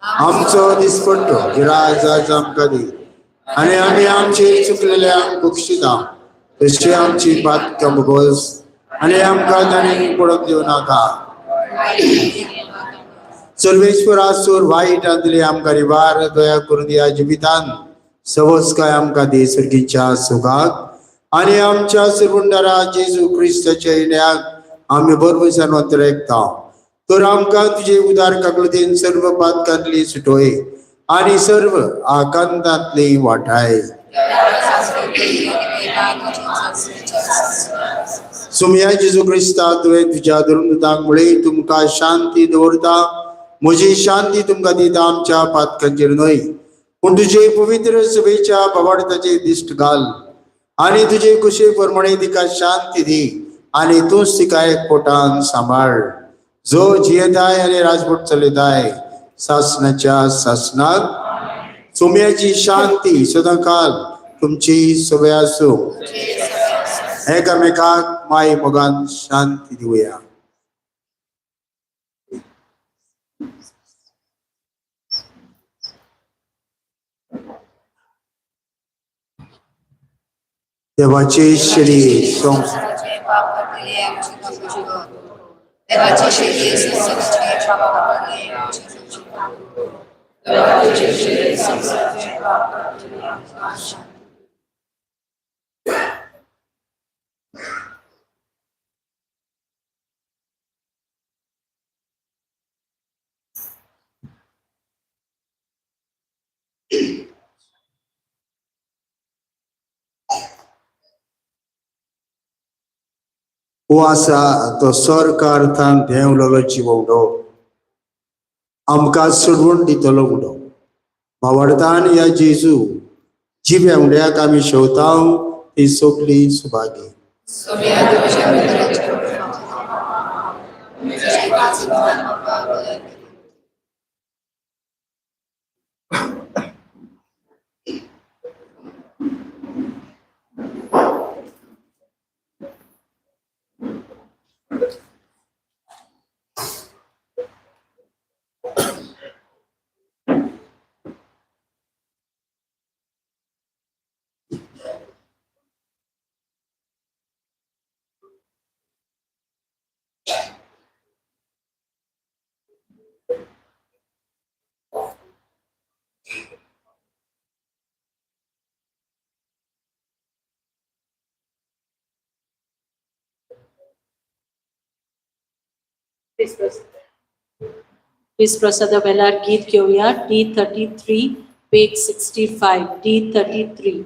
आमचो दिसपट्टो गिराय आज आमकां दी आनी आमी आमचेर चुकलेल्यांक बक्षिता तशी आमची बात बोगोस आनी आमकां ताणें पडोवंक दिवं नाका. सर्वेश्वर आसूर वायट आदले आमकां रिवार दया करून ह्या जिवितान सवस्काय आमकां दी सर्गीच्या सुखाक आनी आमच्या सुरवंडारा जेजू क्रिस्ताच्या येण्याक आमी बरोबरसान वतरेकता. तर आमकां तुजे उदार काकलतेन सर्व पातकांतली सुटोय आनी सर्व आकांतांतली वाटाय. सुमया जेजू क्रिस्ता तुवें तुज्या धर्मदूतांमुळे तुमकां शांती दवरता. म्हजी शांती तुमकां दिता, आमच्या पातकांचेर न्हय पूण तुजे पवित्र सभेच्या भावार्थाचेर दिश्ट घाल आनी तुजे कुशे प्रमाणे तिका शांती दी आनी तूंच तिका एकपोटान सांबाळ जो जियेताय आनी राजवट चलयताय शासनाच्या शासनाक. सुमयाची शांती सदांकाल तुमची सवय आसूं. एकामेकाक माय मोगान शांती दिवया. देवाची श्री संसाराचे पाप भरले आमची कपटी कर. देवाची श्री संसाराचे पाप भरले आमची कपटी कर. देवाची श्री संसाराचे पाप भरले आमची. हो आसा तो सरकार्थान देंवलेलो जिववडो आमकां सोडवून दितलो उडो. भावार्थान ह्या जेजू जी भेवड्याक आमी शेवता ती सोगली सुभागी. ख्रिस्त प्रसादा वेळार गीत घेऊया. D33 page 65. D33.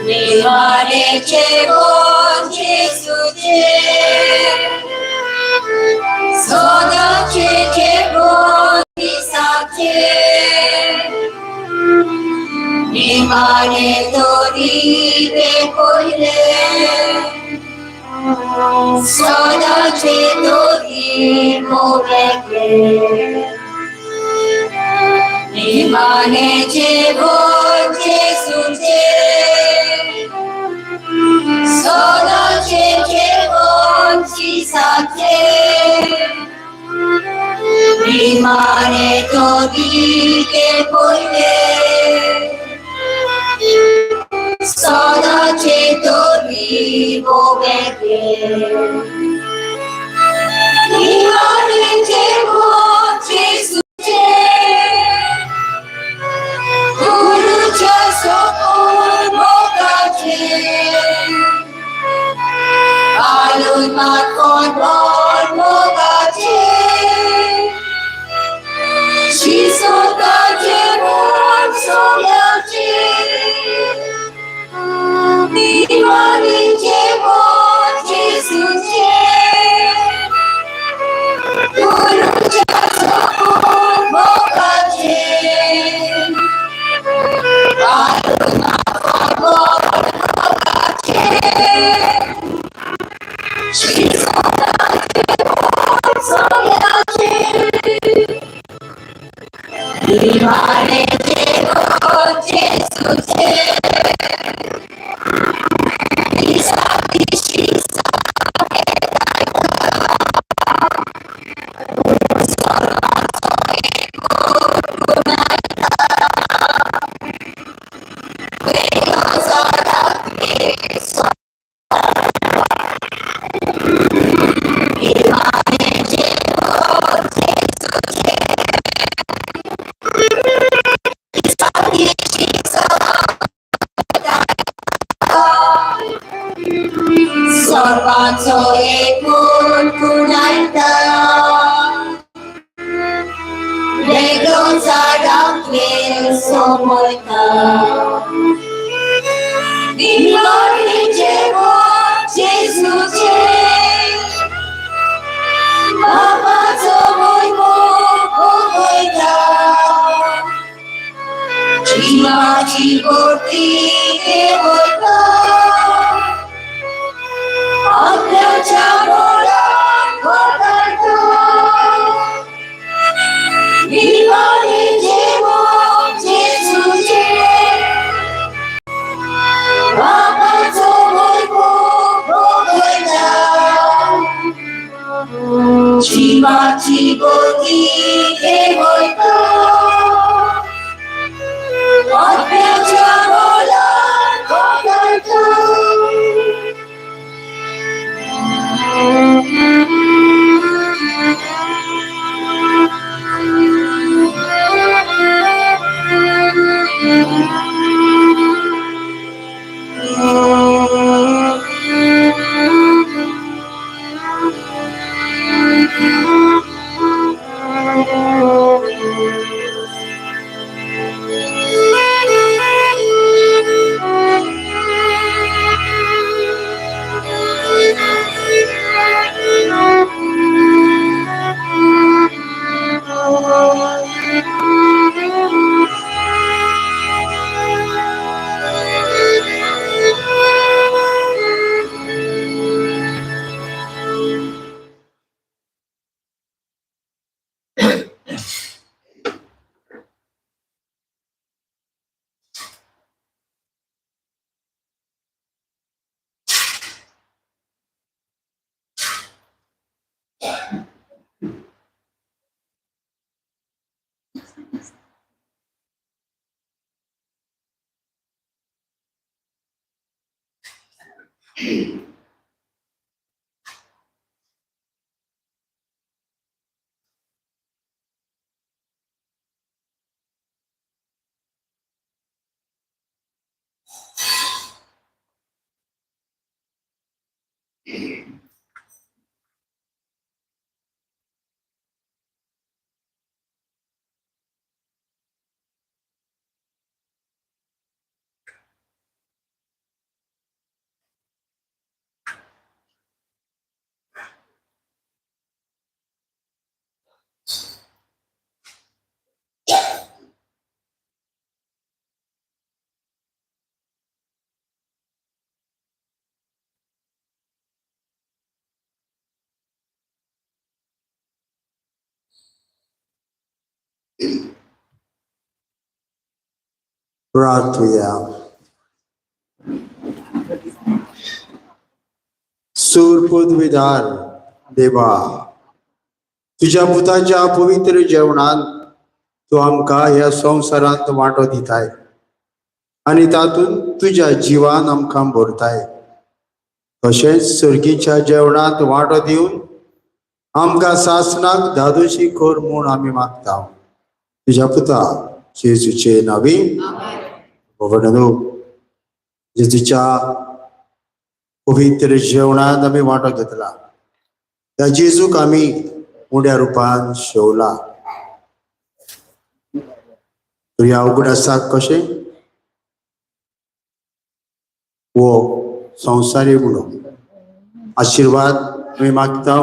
Nimareche bon Jesuche, Sodache bon Isache, Nimare tori be koile, Sodache tori moreke. Nimareche bon Jesuche, Sodache bon Isache, Nimare tori be koile, Sodache tori moreke. Nimareche bon Jesuche, Guru Jasopur Mogache, Alun Makon Bon Mogache, Shisogache Bon Sogache, Nimareche bon Jesuche, Guru Jasopur Mogache, Sorbanso ekun kunaita, Legon sadang kwe somoita, Nimareche bon Jesuche, Mama गोदी ठेवतो आत्म्याच्या बोलात घालतो प्रार्थूया. सूरपुदविदार देवा, तुझ्या पुताच्या पवित्र जेवणात तू आमकां ह्या संवसारांत वांटो दिताय आनी तातूंत तुज्या जिवान आमकां भरताय. तशेंच सर्गीच्या जेवणात वांटो दिवन आमकां सासणाक धादोशी कर म्हूण आमी मागता. तुज्या पुता जेजूचे नांवी. भगवंतू, जेजूच्या पवित्र जेवणात आमी वांटो घेतला. त्या जेजूक आमी उड्या रुपान शेवला. ह्या उगडासाक कशें वो संवसारी म्हणून आशिर्वाद आमी मागता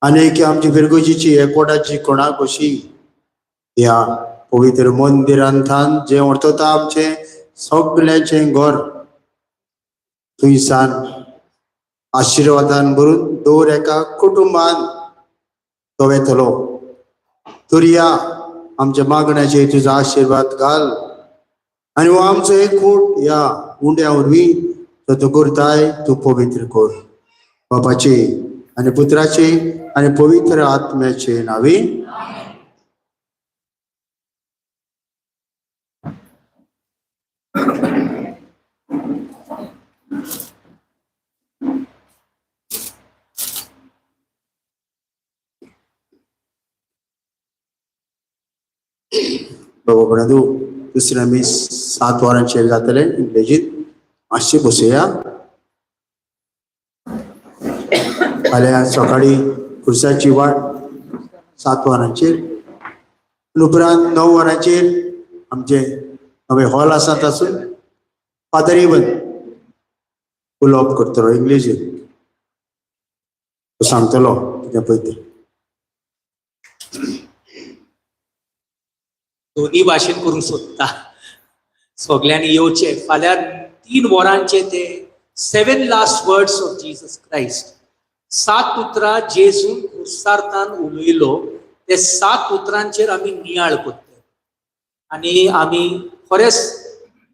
आनी की आमची फिरगोजीची एकवटाची कोणाक अशी ह्या पवित्र मंदिरांत जे व्हरता आमचे सगळ्याचे घर थंयसान आशिर्वादान भरून दर एका कुटुंबान तो येतलो. तर या आमच्या मागण्याचे तुजो आशिर्वाद घाल आनी हो आमचो एकूट ह्या उंड्या वरवीं तो करताय तूं पवित्र कर. बापाचे आनी पुत्राचे आनी पवित्र आत्म्याचे नांवी. बाबा दुसरे आमी 7 वरांचेर जातले इंग्लिशीत. मातशें बसुया. फाल्यां सकाळी खुर्साची वाट 7 वरांचेर. उपरांत 9 वरांचेर आमचे नवे हॉल आसा तातूंत फादर इवन उलोवप करतलो इंग्लिशीत. सांगतलो कितें पळय तें. दोन्ही भाशेन करूंक सोदता. सगळ्यांनी येवचे. फाल्यां 3 वरांचे ते 7 last words of Jesus Christ. 7 उतरां जेजून क्रुसार्थान उलयलो ते 7 उतरांचेर आमी नियाळ करता आनी आमी खरेंच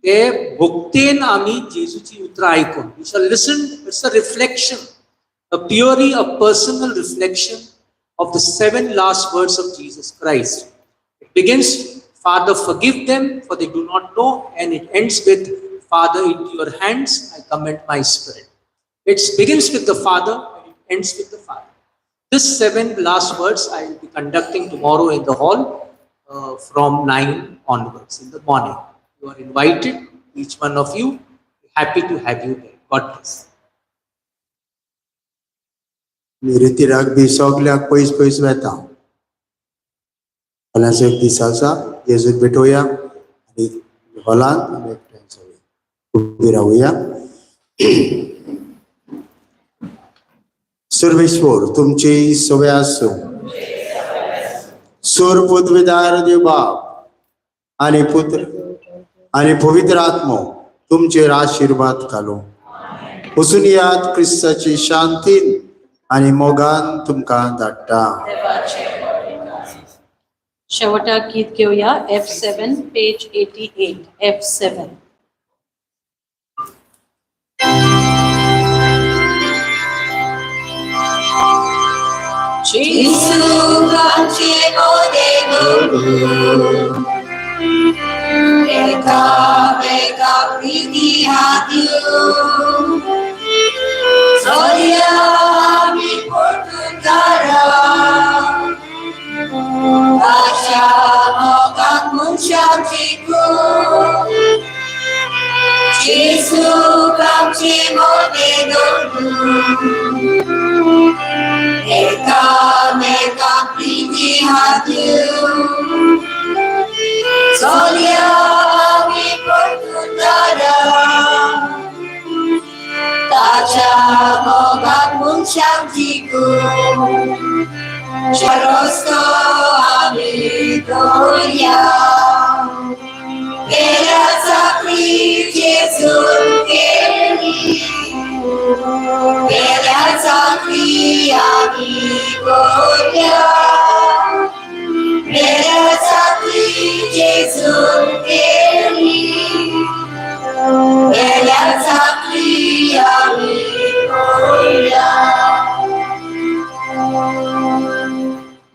ते भक्तेन आमी जेजूची उतरां आयकून we shall listen. It's a reflection, a purely a personal reflection of the 7 last words of Jesus Christ. It begins, Father, forgive them, for they do not know, and it ends with, Father, into your hands I commend my spirit. It begins with the Father and it ends with the Father. This 7 last words I will be conducting tomorrow in the hall from 9 onwards in the morning. You are invited, each one of you. Happy to have you there. God bless. मी रितीराक बी सगल्याक पयस पयस वेता. फाल्यांचो एक दीस आसा, जेजूक भेटोवया आनी हॉलांत आमी एकठांय जावया. उबी रावया. सर्वेश्वर तुमची सवय आसूं. सोर पदवीदार देव बाप आनी पुत्र आनी पवित्र आत्मो तुमचेर आशीर्वाद घालूं. वचून यात क्रिस्ताची शांतीन आनी मोगान तुमकां धाडटा. शेवटाक गीत घेऊया F7 page 88 F7. 지수같이 보내고 내가 위대하여 서리함이 볼뿐 가라 다시 뭐가 문창 짓고 지수같이 보내고 내가 위대하여 소리함이 볼뿐 가라 다 잡아간 문창 지고 저로서 아미도야 베라사 크리스토스 게리 베라사 크리아미고야 베라사 크리스토스 게리 베라사 크리아미고야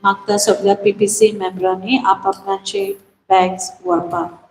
मागता सगळ्या PPC मेंबरांनी आपापल्याचे बॅग्स व्हरपाक.